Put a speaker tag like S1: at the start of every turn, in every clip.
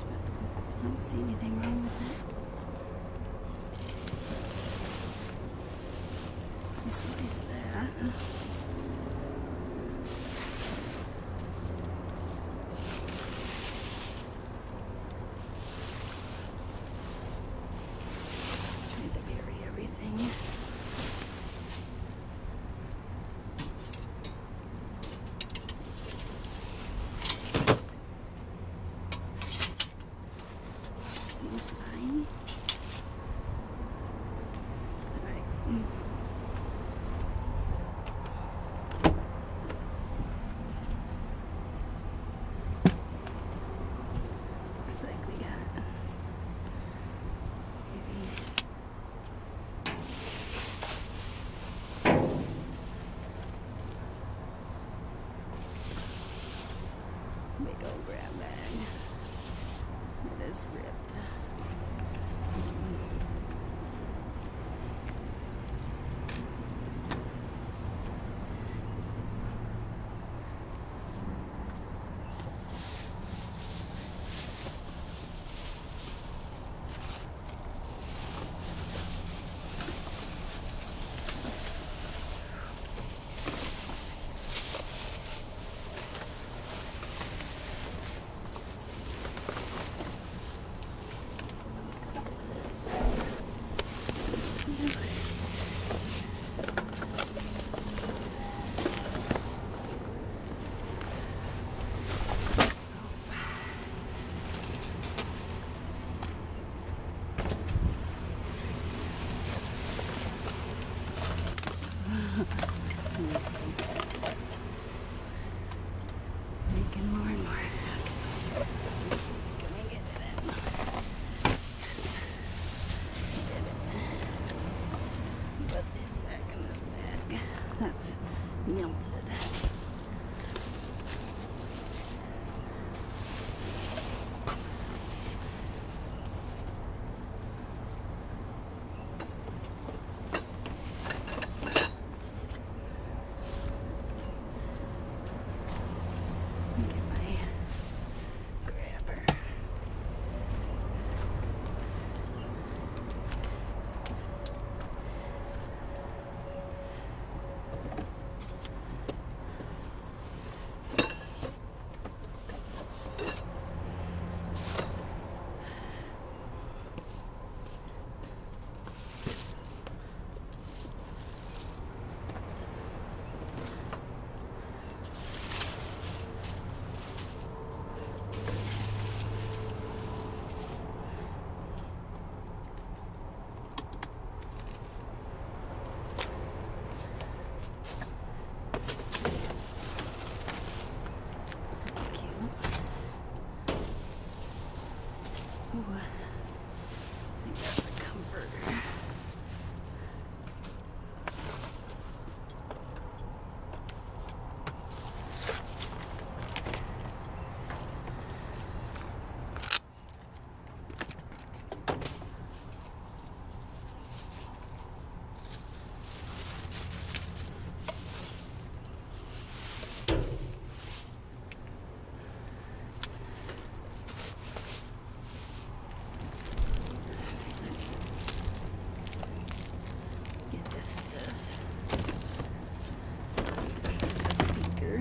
S1: much, but I don't see anything wrong with it. You slice that. Try to bury everything. Seems fine. Alright. Looks like we got maybe big old grab bag. It is ripped. These folks making more and more. Let's see, can we get it in? Yes. Get it. Put this back in this bag. That's melted. Get my grabber. That's cute. Ooh, I think that's a comforter. Let's get this stuff. A speaker.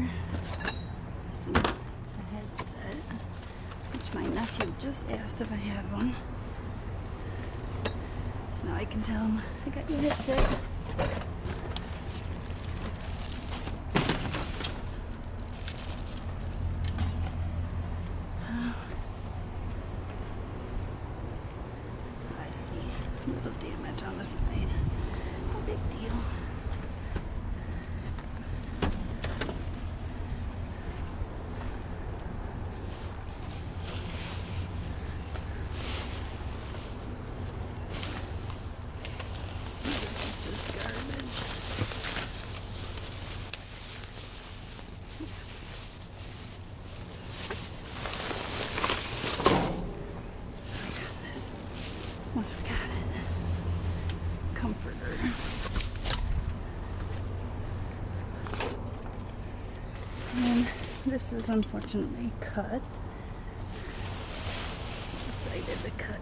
S1: Some a headset, which my nephew just asked if I had one. So now I can tell him I got your headset. I see a little damage on the side. No big deal. This is just garbage. Yes. I got this. Almost forgot it. Comforter. And this is unfortunately cut. to cut it.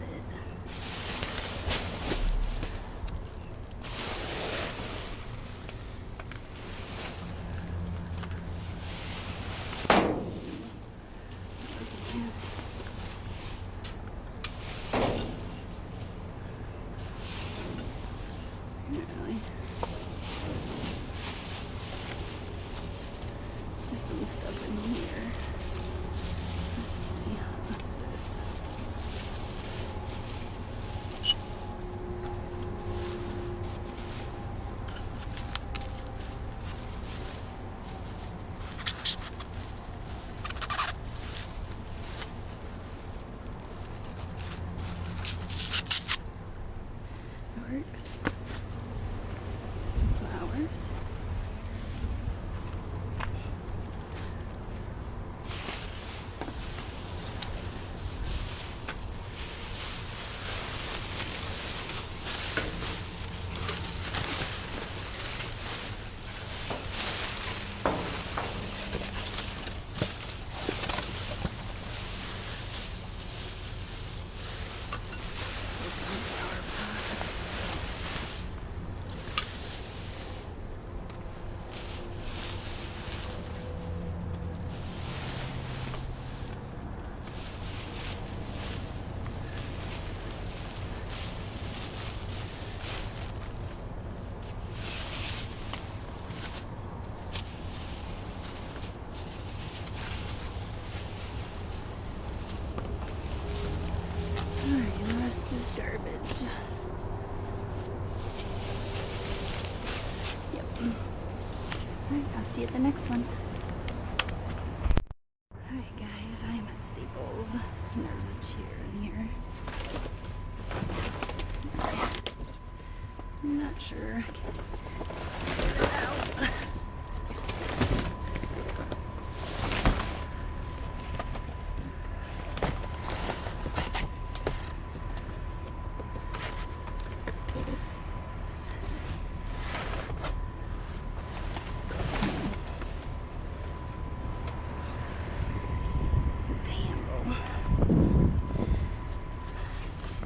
S1: Really? There's some stuff in here. Let's see. What's this? Works. Some flowers. Alright, and the rest is garbage. Yep. Alright, I'll see you at the next one. Alright guys, I'm at Staples. And there's a chair in here. I'm not sure. I can figure it out. There's the handle. Let's see.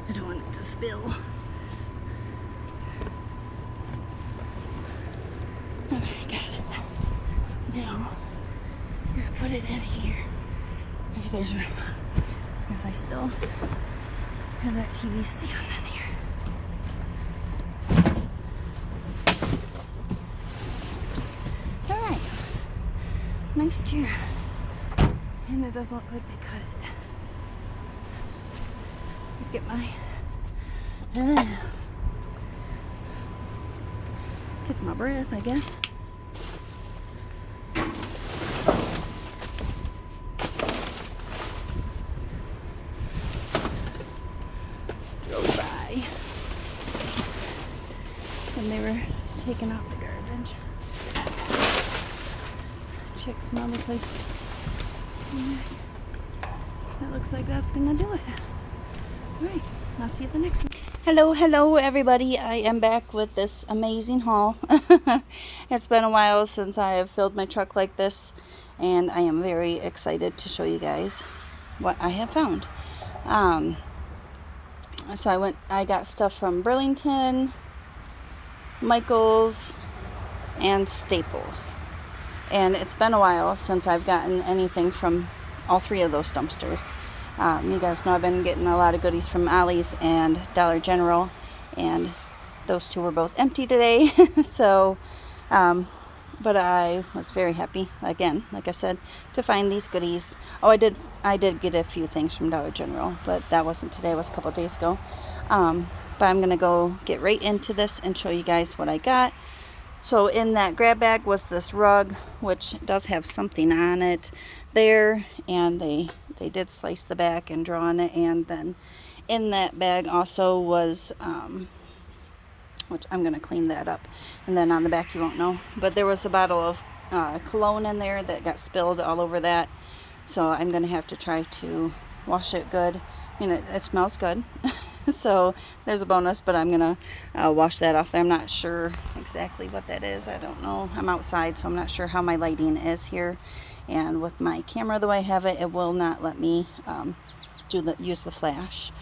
S1: I don't want it to spill. And I got it. Now, I'm gonna put it in here if there's room. Because I still have that TV stand in here. Alright. Nice chair. And it doesn't look like they cut it. Get my catch my breath, I guess. Drove by when they were taking out the garbage. Check some other places. That looks like that's gonna do it. Alright, I'll see you at the next one. Hello everybody. I am back with this amazing haul. It's been a while since I have filled my truck like this, and I am very excited to show you guys what I have found. So I got stuff from Burlington, Michael's, and Staples. And it's been a while since I've gotten anything from all three of those dumpsters. You guys know I've been getting a lot of goodies from Ollie's and Dollar General, and those two were both empty today. So, but I was very happy, again, like I said, to find these goodies. Oh, I did get a few things from Dollar General, but that wasn't today, it was a couple days ago. But I'm gonna go get right into this and show you guys what I got. So in that grab bag was this rug, which does have something on it there, and they did slice the back and draw on it, and then In that bag also was, which I'm going to clean that up, and then on the back you won't know, but there was a bottle of cologne in there that got spilled all over that, so I'm going to have to try to wash it good. I mean, it smells good. So there's a bonus, but I'm gonna wash that off there. I'm not sure exactly what that is. I don't know. I'm outside, so I'm not sure how my lighting is here, and with my camera the way I have it, it will not let me use the flash.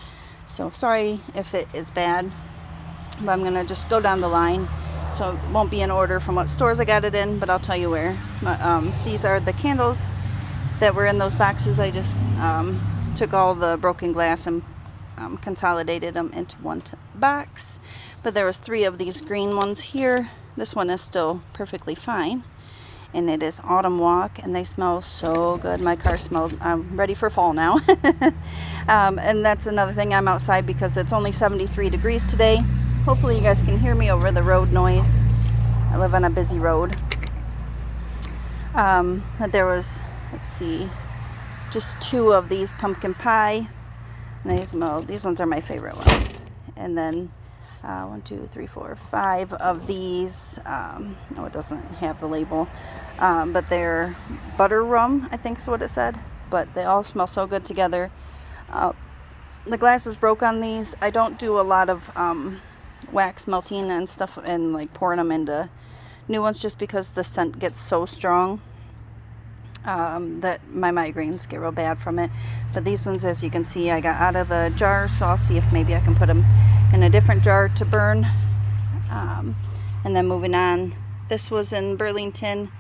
S1: So sorry if it is bad, but I'm gonna just go down the line, so it won't be in order from what stores I got it in, but I'll tell you where. These are the candles that were in those boxes. I just took all the broken glass and consolidated them into one box, but there was 3 of these green ones here. This one is still perfectly fine, and it is Autumn Walk, and they smell so good. My car smelled, I'm ready for fall now. And that's another thing, I'm outside because it's only 73 degrees today. Hopefully you guys can hear me over the road noise. I live on a busy road. But there was, let's see, just 2 of these pumpkin pie. And these ones are my favorite ones. And then 1, 2, 3, 4, 5 of these. No, it doesn't have the label, but they're butter rum, I think is what it said. But they all smell so good together. The glass is broke on these. I don't do a lot of wax melting and stuff and like pouring them into new ones, just because the scent gets so strong that my migraines get real bad from it. But these ones, as you can see, I got out of the jar, so I'll see if maybe I can put them in a different jar to burn. And then moving on, this was in Burlington.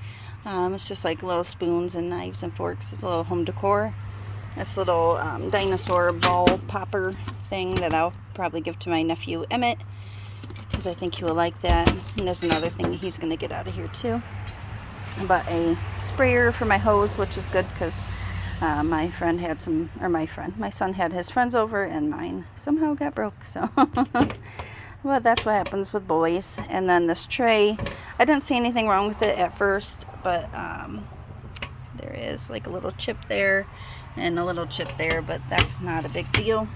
S1: It's just like little spoons and knives and forks. It's a little home decor. This little dinosaur ball popper thing that I'll probably give to my nephew Emmett, because I think he will like that. And there's another thing he's going to get out of here too. I bought a sprayer for my hose, which is good because my friend had some, or my son had his friends over, and mine somehow got broke. So, well, that's what happens with boys. And then this tray, I didn't see anything wrong with it at first, but there is like a little chip there and a little chip there, but that's not a big deal.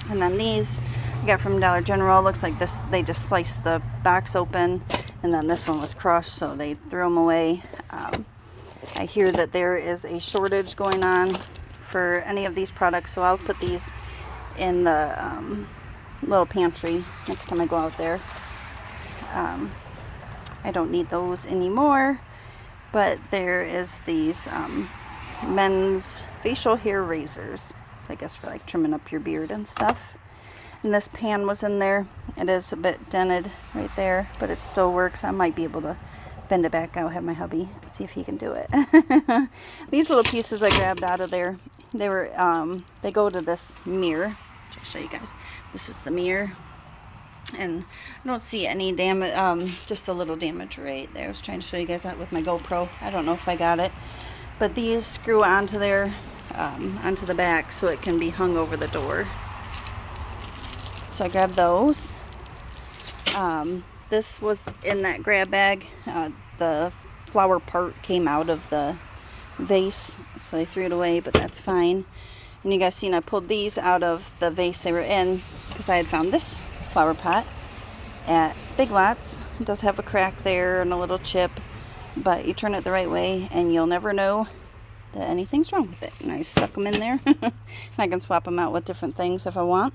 S1: And then these I got from Dollar General. Looks like this, they just sliced the box open, and then this one was crushed, so they threw them away. I hear that there is a shortage going on for any of these products, so I'll put these in the little pantry next time I go out there. I don't need those anymore, but there is these men's facial hair razors. It's, I guess, for like trimming up your beard and stuff. And this pan was in there. It is a bit dented right there, but it still works. I might be able to bend it back. I'll have my hubby see if he can do it. These little pieces I grabbed out of there, they were they go to this mirror. I'll show you guys. This is the mirror, and I don't see any damage, just a little damage right there. I was trying to show you guys that with my GoPro. I don't know if I got it, but these screw onto there, onto the back, so it can be hung over the door. So I grabbed those. This was in that grab bag. The flower part came out of the vase, so they threw it away, but that's fine. And you guys seen I pulled these out of the vase they were in because I had found this flower pot at Big Lots. It does have a crack there and a little chip, but you turn it the right way and you'll never know that anything's wrong with it. And I stuck them in there. And I can swap them out with different things if I want.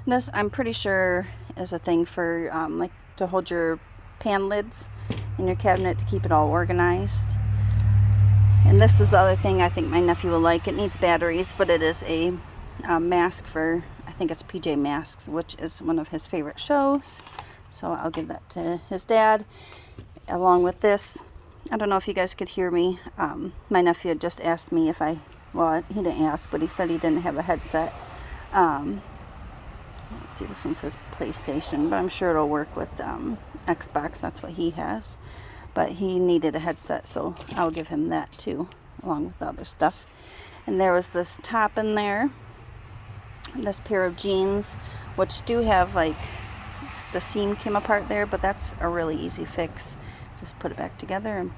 S1: This, I'm pretty sure, is a thing for like to hold your pan lids in your cabinet to keep it all organized. And this is the other thing I think my nephew will like. It needs batteries, but it is a mask for, I think it's PJ Masks, which is one of his favorite shows. So I'll give that to his dad. Along with this, I don't know if you guys could hear me. My nephew had just asked me if well, he didn't ask, but he said he didn't have a headset. Let's see, this one says PlayStation, but I'm sure it'll work with Xbox. That's what he has. But he needed a headset, so I'll give him that too, along with the other stuff. And there was this top in there, and this pair of jeans, which do have like the seam came apart there, but that's a really easy fix. Just put it back together and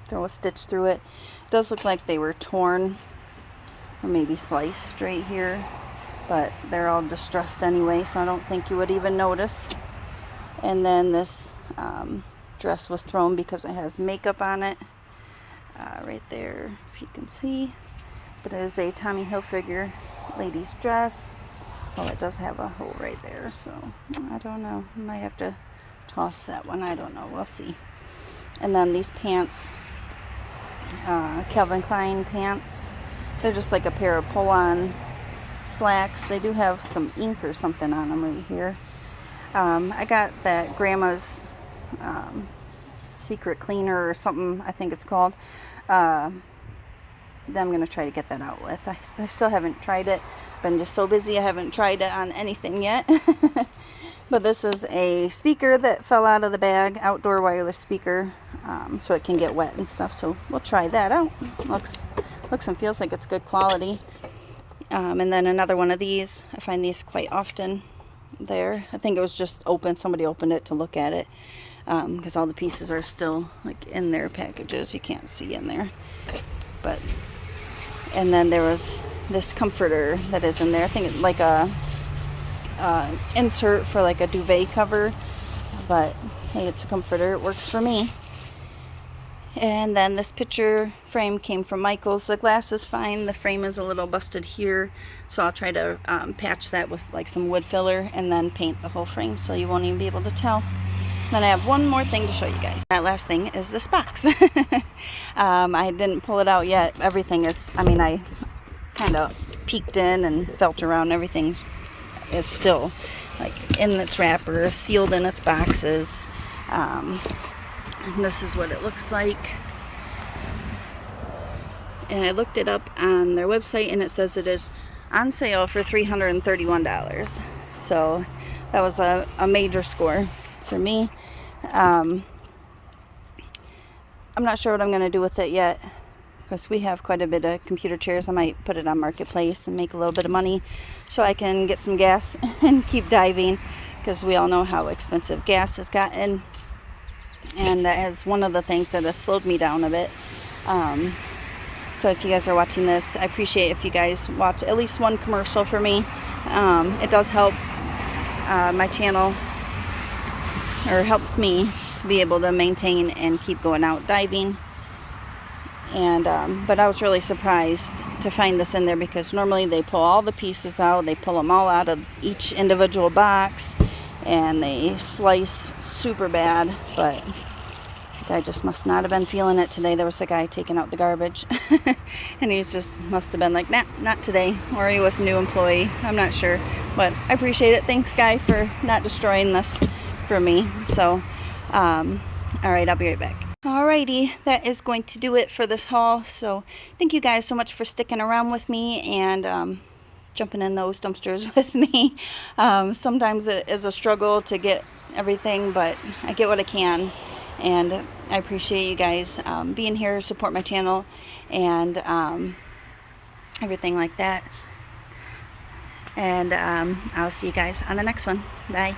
S1: throw a stitch through it. It does look like they were torn or maybe sliced right here. but they're all distressed anyway, so I don't think you would even notice. And then this dress was thrown because it has makeup on it, right there, if you can see. But it is a Tommy Hilfiger ladies dress. Oh, it does have a hole right there, so I don't know. I might have to toss that one. I don't know. We'll see. And then these pants, Calvin Klein pants. They're just like a pair of pull-on slacks. They do have some ink or something on them right here. I got that Grandma's Secret Cleaner or something, I think it's called. That I'm going to try to get that out with. I still haven't tried it. Been just so busy I haven't tried it on anything yet. But this is a speaker that fell out of the bag, outdoor wireless speaker, so it can get wet and stuff. So we'll try that out. Looks and feels like it's good quality. And then another one of these. I find these quite often there. I think it was just open. Somebody opened it to look at it, because all the pieces are still like in their packages. You can't see in there. But and then there was this comforter that is in there. I think it's like a insert for like a duvet cover, but hey, it's a comforter. It works for me. And then this picture frame came from Michael's. The glass is fine. The frame is a little busted here, so I'll try to patch that with like some wood filler and then paint the whole frame so you won't even be able to tell. Then I have one more thing to show you guys. That last thing is this box. I didn't pull it out yet. Everything is, I mean, I kind of peeked in and felt around. Everything is still like in its wrapper, sealed in its boxes. And this is what it looks like. And I looked it up on their website and it says it is on sale for $331. So that was a major score for me. I'm not sure what I'm going to do with it yet, because we have quite a bit of computer chairs. I might put it on Marketplace and make a little bit of money so I can get some gas and keep diving, because we all know how expensive gas has gotten, and that is one of the things that has slowed me down a bit. So if you guys are watching this, I appreciate if you guys watch at least one commercial for me. It does help my channel, or helps me to be able to maintain and keep going out diving. And but I was really surprised to find this in there, because normally they pull all the pieces out, they pull them all out of each individual box, and they slice super bad. But the guy just must not have been feeling it today. There was a guy taking out the garbage and he's just must have been like, nah, not today, or he was a new employee, I'm not sure. But I appreciate it. Thanks, guy, for not destroying this for me. So alright, I'll be right back. Alrighty, that is going to do it for this haul. So thank you guys so much for sticking around with me and jumping in those dumpsters with me. Sometimes it is a struggle to get everything, but I get what I can, and I appreciate you guys being here, support my channel, and everything like that. And I'll see you guys on the next one. Bye.